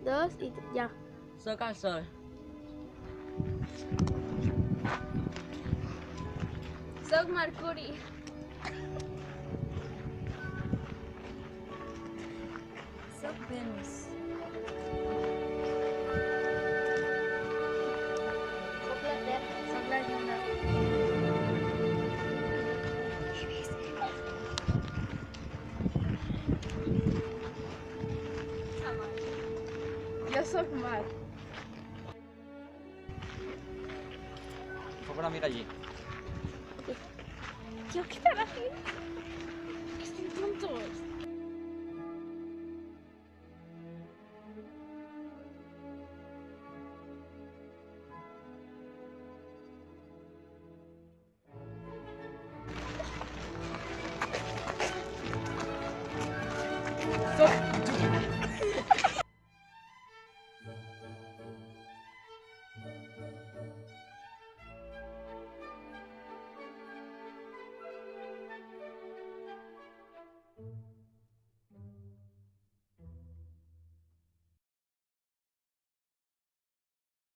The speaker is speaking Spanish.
Dos y ya. Soc el sol. Soc Mercuri. Soc Venus. Soc la Terra. Soc la lluna. Jo soc Mar. Soc una amiga allí. ¿Qué están haciendo? Están tontos. Soc